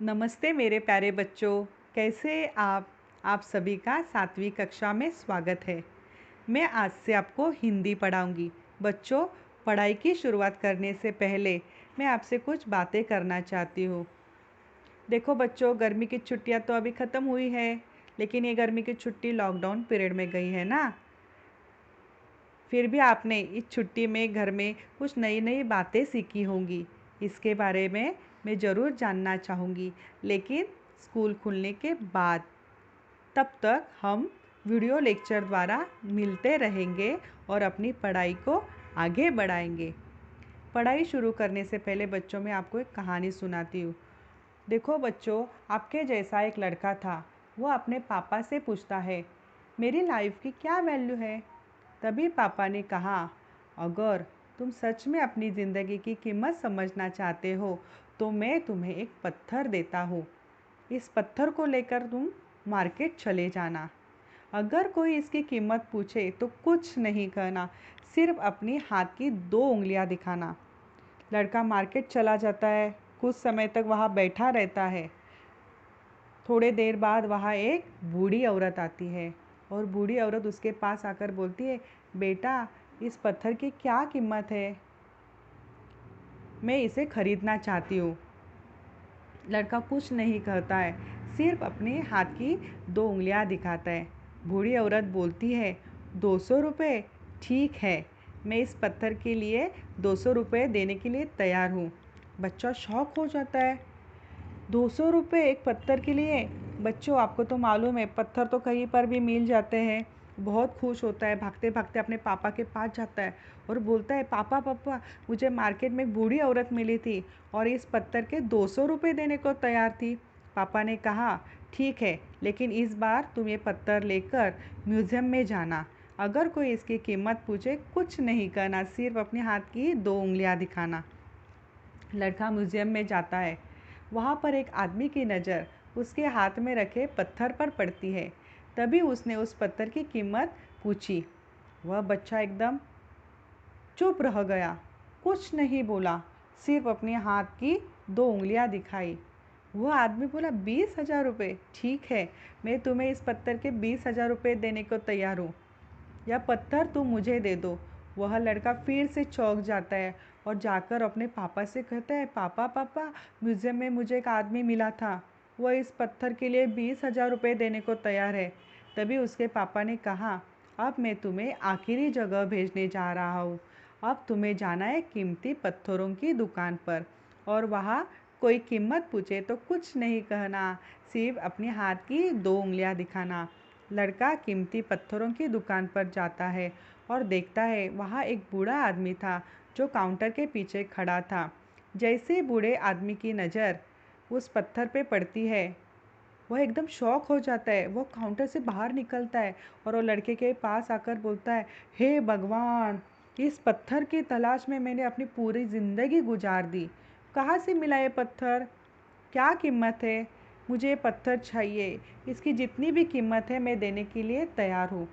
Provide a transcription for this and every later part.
नमस्ते मेरे प्यारे बच्चों। कैसे आप सभी का 7वीं कक्षा में स्वागत है। मैं आज से आपको हिंदी पढ़ाऊंगी। बच्चों, पढ़ाई की शुरुआत करने से पहले मैं आपसे कुछ बातें करना चाहती हूँ। देखो बच्चों, गर्मी की छुट्टियाँ तो अभी ख़त्म हुई है, लेकिन ये गर्मी की छुट्टी लॉकडाउन पीरियड में गई है ना। फिर भी आपने इस छुट्टी में घर में कुछ नई नई बातें सीखी होंगी। इसके बारे में मैं ज़रूर जानना चाहूँगी, लेकिन स्कूल खुलने के बाद। तब तक हम वीडियो लेक्चर द्वारा मिलते रहेंगे और अपनी पढ़ाई को आगे बढ़ाएंगे। पढ़ाई शुरू करने से पहले बच्चों, मैं आपको एक कहानी सुनाती हूँ। देखो बच्चों, आपके जैसा एक लड़का था। वो अपने पापा से पूछता है, मेरी लाइफ की क्या वैल्यू है। तभी पापा ने कहा, अगर तुम सच में अपनी ज़िंदगी की कीमत समझना चाहते हो तो मैं तुम्हें एक पत्थर देता हूँ। इस पत्थर को लेकर तुम मार्केट चले जाना। अगर कोई इसकी कीमत पूछे तो कुछ नहीं कहना, सिर्फ अपनी हाथ की 2 उंगलियां दिखाना। लड़का मार्केट चला जाता है। कुछ समय तक वहाँ बैठा रहता है। थोड़े देर बाद वहाँ एक बूढ़ी औरत आती है और बूढ़ी औरत उसके पास आकर बोलती है, बेटा, इस पत्थर की क्या कीमत है? मैं इसे खरीदना चाहती हूँ। लड़का कुछ नहीं कहता है, सिर्फ अपने हाथ की 2 उंगलियां दिखाता है। बूढ़ी औरत बोलती है, 200 रुपये? ठीक है, मैं इस पत्थर के लिए 200 रुपये देने के लिए तैयार हूँ। बच्चा शॉक हो जाता है। 200 रुपये एक पत्थर के लिए? बच्चों, आपको तो मालूम है पत्थर तो कहीं पर भी मिल जाते हैं। बहुत खुश होता है, भागते भागते अपने पापा के पास जाता है और बोलता है, पापा पापा, मुझे मार्केट में एक बूढ़ी औरत मिली थी और इस पत्थर के 200 रुपये देने को तैयार थी। पापा ने कहा, ठीक है, लेकिन इस बार तुम ये पत्थर लेकर म्यूज़ियम में जाना। अगर कोई इसकी कीमत पूछे, कुछ नहीं करना, सिर्फ अपने हाथ की 2 उंगलियां दिखाना। लड़का म्यूज़ियम में जाता है। वहाँ पर एक आदमी की नज़र उसके हाथ में रखे पत्थर पर पड़ती है। तभी उसने उस पत्थर की कीमत पूछी। वह बच्चा एकदम चुप रह गया, कुछ नहीं बोला, सिर्फ अपने हाथ की 2 उंगलियां दिखाई। वह आदमी बोला, 20,000 रुपये? ठीक है, मैं तुम्हें इस पत्थर के 20,000 रुपये देने को तैयार हूँ। यह पत्थर तुम मुझे दे दो। वह लड़का फिर से चौंक जाता है और जाकर अपने पापा से कहता है, पापा पापा, म्यूज़ियम में मुझे एक आदमी मिला था। वह इस पत्थर के लिए 20,000 रुपये देने को तैयार है। तभी उसके पापा ने कहा, अब मैं तुम्हें आखिरी जगह भेजने जा रहा हूँ। अब तुम्हें जाना है कीमती पत्थरों की दुकान पर, और वहाँ कोई कीमत पूछे तो कुछ नहीं कहना, सिर्फ अपने हाथ की 2 उंगलियां दिखाना। लड़का कीमती पत्थरों की दुकान पर जाता है और देखता है वहाँ एक बूढ़ा आदमी था जो काउंटर के पीछे खड़ा था। जैसे ही बूढ़े आदमी की नज़र उस पत्थर पे पड़ती है, वह एकदम शॉक हो जाता है। वो काउंटर से बाहर निकलता है और वो लड़के के पास आकर बोलता है, हे भगवान, इस पत्थर की तलाश में मैंने अपनी पूरी ज़िंदगी गुजार दी। कहाँ से मिला ये पत्थर? क्या कीमत है? मुझे ये पत्थर चाहिए। इसकी जितनी भी कीमत है मैं देने के लिए तैयार हूँ।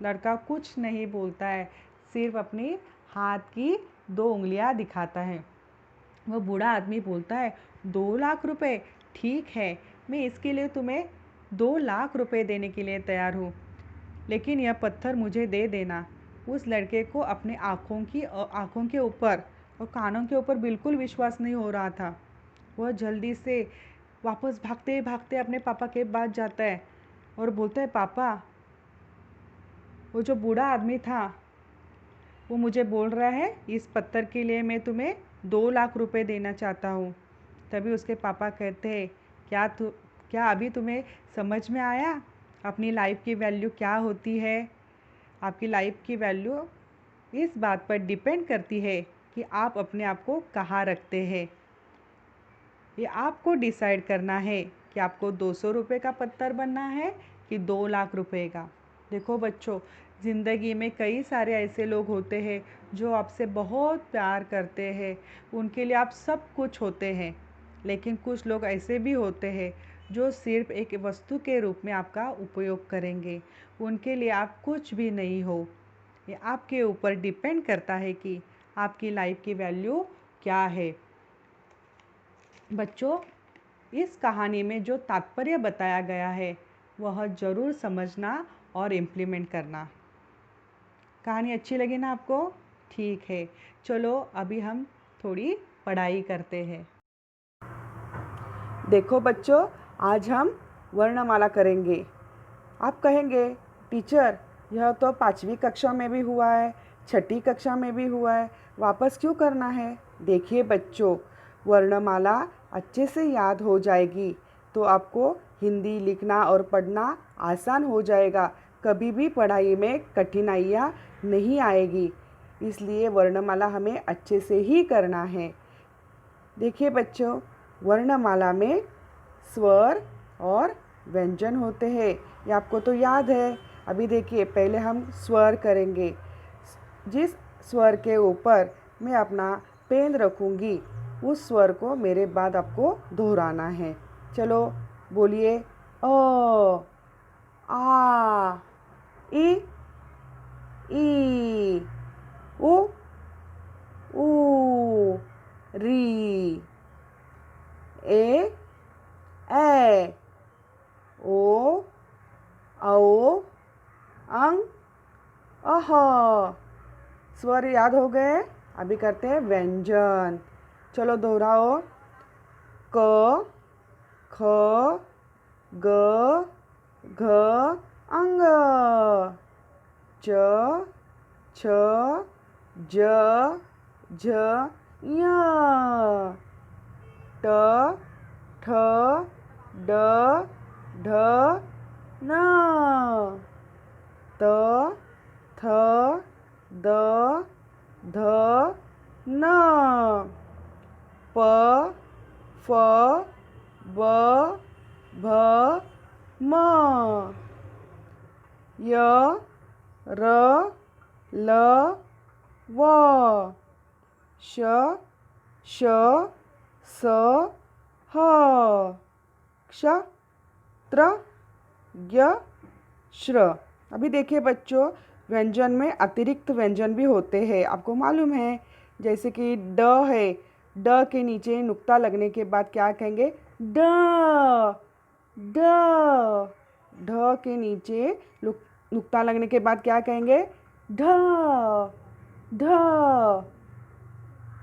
लड़का कुछ नहीं बोलता है, सिर्फ अपनी हाथ की 2 उंगलियां दिखाता है। वह बूढ़ा आदमी बोलता है, 2 लाख रुपए? ठीक है, मैं इसके लिए तुम्हें 2 लाख रुपए देने के लिए तैयार हूँ, लेकिन यह पत्थर मुझे दे देना। उस लड़के को अपने आँखों के ऊपर और कानों के ऊपर बिल्कुल विश्वास नहीं हो रहा था। वह जल्दी से वापस भागते भागते अपने पापा के पास जाता है और बोलता है, पापा, वो जो बूढ़ा आदमी था वो मुझे बोल रहा है इस पत्थर के लिए मैं तुम्हें 2 लाख रुपए देना चाहता हूँ। तभी उसके पापा कहते हैं, क्या अभी तुम्हें समझ में आया अपनी लाइफ की वैल्यू क्या होती है? आपकी लाइफ की वैल्यू इस बात पर डिपेंड करती है कि आप अपने आप को कहाँ रखते हैं। ये आपको डिसाइड करना है कि आपको 200 रुपये का पत्थर बनना है कि 2 लाख रुपए का। देखो बच्चों, ज़िंदगी में कई सारे ऐसे लोग होते हैं जो आपसे बहुत प्यार करते हैं, उनके लिए आप सब कुछ होते हैं। लेकिन कुछ लोग ऐसे भी होते हैं जो सिर्फ एक वस्तु के रूप में आपका उपयोग करेंगे, उनके लिए आप कुछ भी नहीं हो। ये आपके ऊपर डिपेंड करता है कि आपकी लाइफ की वैल्यू क्या है। बच्चों, इस कहानी में जो तात्पर्य बताया गया है वह ज़रूर समझना और इम्प्लीमेंट करना। कहानी अच्छी लगी ना आपको? ठीक है, चलो अभी हम थोड़ी पढ़ाई करते हैं। देखो बच्चों, आज हम वर्णमाला करेंगे। आप कहेंगे टीचर यह तो 5वीं कक्षा में भी हुआ है, 6ठी कक्षा में भी हुआ है, वापस क्यों करना है? देखिए बच्चों, वर्णमाला अच्छे से याद हो जाएगी तो आपको हिंदी लिखना और पढ़ना आसान हो जाएगा। कभी भी पढ़ाई में कठिनाइयाँ नहीं आएगी, इसलिए वर्णमाला हमें अच्छे से ही करना है। देखिए बच्चों, वर्णमाला में स्वर और व्यंजन होते हैं, ये आपको तो याद है। अभी देखिए, पहले हम स्वर करेंगे। जिस स्वर के ऊपर मैं अपना पेन रखूँगी उस स्वर को मेरे बाद आपको दोहराना है। चलो बोलिए, अ, आ, ई, उ, ऊ, री, ए, ओ, औ, अंग, अह। स्वर याद हो गए? अभी करते हैं व्यंजन। चलो दोहराओ। क, ख, ग, घ, अंग। च, छ, ज, झ, ञ। ट, ठ, ड, ढ, न। त, थ, द, ध, न। प, फ, ब, भ, म। य, र, ल, व। श, श, स, ह। क्ष, त्र, ज्ञ, श्र। अभी देखिए बच्चों, व्यंजन में अतिरिक्त व्यंजन भी होते हैं, आपको मालूम है। जैसे कि ड है, ड के नीचे नुक्ता लगने के बाद क्या कहेंगे? ड, ड। ढ के नीचे नुक्ता लगने के बाद क्या कहेंगे? ढ, ढ।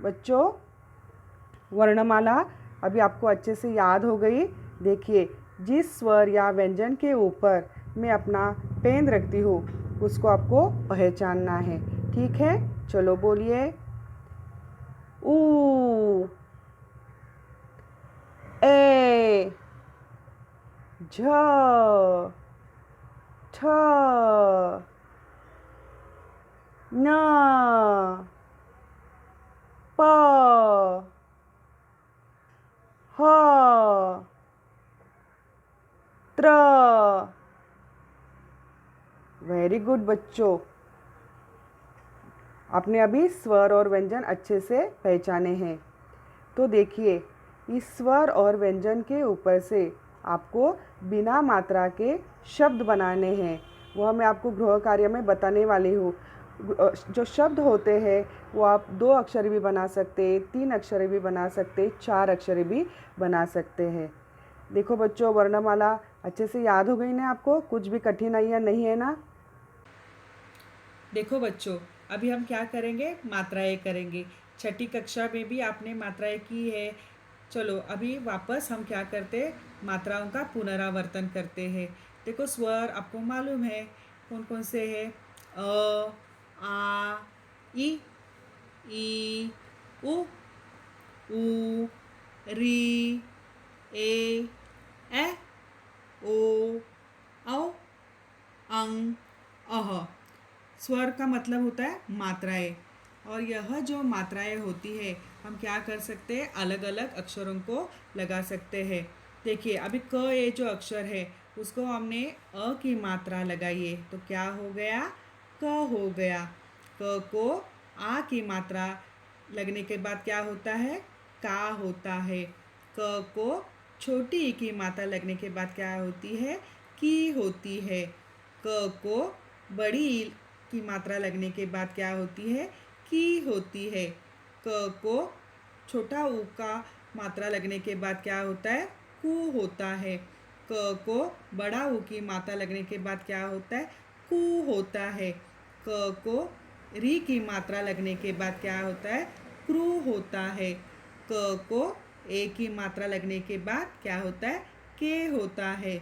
बच्चों, वर्णमाला अभी आपको अच्छे से याद हो गई। देखिए, जिस स्वर या व्यंजन के ऊपर मैं अपना पेन रखती हूँ उसको आपको पहचानना है। ठीक है, चलो बोलिए। ऊ, ए, झ, ठ, न, प, ह, त्र। वेरी गुड बच्चों, आपने अभी स्वर और व्यंजन अच्छे से पहचाने हैं। तो देखिए, इस स्वर और व्यंजन के ऊपर से आपको बिना मात्रा के शब्द बनाने हैं। वह मैं आपको गृह कार्य में बताने वाली हूँ। जो शब्द होते हैं वो आप 2 अक्षर भी बना सकते, 3 अक्षर भी बना सकते, 4 अक्षर भी बना सकते हैं। देखो बच्चों, वर्णमाला अच्छे से याद हो गई ना आपको? कुछ भी कठिनाइयाँ नहीं है ना? देखो बच्चों, अभी हम क्या करेंगे? मात्राएं करेंगे। 6ठी कक्षा में भी आपने मात्राएं की है। चलो अभी वापस हम क्या करते हैं? मात्राओं का पुनरावर्तन करते हैं। देखो, स्वर आपको मालूम है कौन कौन से हैं? अ, आ, ई, उ, ऊ, री, ए, ओ, औ, अंग, अह। स्वर का मतलब होता है मात्राएं, और यह जो मात्राएं होती है हम क्या कर सकते हैं? अलग अलग अक्षरों को लगा सकते हैं। देखिए, अभी क ये जो अक्षर है उसको हमने अ की मात्रा लगाई है तो क्या हो गया? क हो गया। क को आ की मात्रा लगने के बाद क्या होता है? का होता है। क को छोटी ई की मात्रा लगने के बाद क्या होती है? की होती है। क को बड़ी ई की मात्रा लगने के बाद क्या होती है? की होती है। क को छोटा ऊ का मात्रा लगने के बाद क्या होता है? कू होता है। क को बड़ा ऊ की मात्रा लगने के बाद क्या होता है? कू होता है। क को री की मात्रा लगने के बाद क्या होता है? क्रू होता है। क को ए की मात्रा लगने के बाद क्या होता है? के होता है।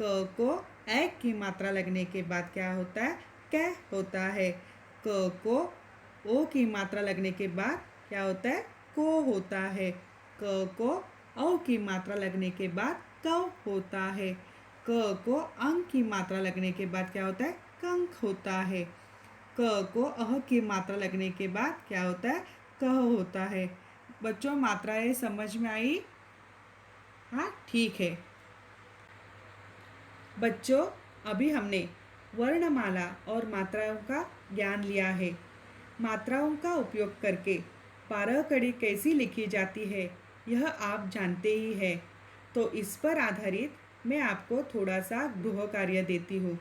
क को ए की मात्रा लगने के बाद क्या होता है? कै होता है। क को ओ की मात्रा लगने के बाद क्या होता है? को होता है। क को औ की मात्रा लगने के बाद कव होता है। क को अंक की मात्रा लगने के बाद क्या होता है? कंक होता है। क को अह की मात्रा लगने के बाद क्या होता है? कह होता है। बच्चों, मात्राएं समझ में आई? हाँ, ठीक है। बच्चों, अभी हमने वर्णमाला और मात्राओं का ज्ञान लिया है। मात्राओं का उपयोग करके 12 कड़ी कैसी लिखी जाती है यह आप जानते ही हैं। तो इस पर आधारित मैं आपको थोड़ा सा गृह कार्य देती हूँ।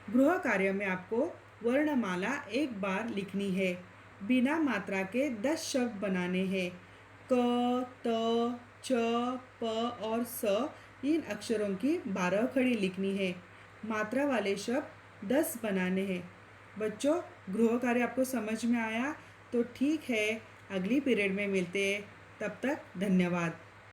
गृह कार्य में आपको वर्णमाला एक बार लिखनी है। बिना मात्रा के 10 शब्द बनाने हैं। क, त, च, प और स इन अक्षरों की 12 खड़ी लिखनी है। मात्रा वाले शब्द 10 बनाने हैं। बच्चों, गृह कार्य आपको समझ में आया? तो ठीक है, अगली पीरियड में मिलते हैं। तब तक धन्यवाद।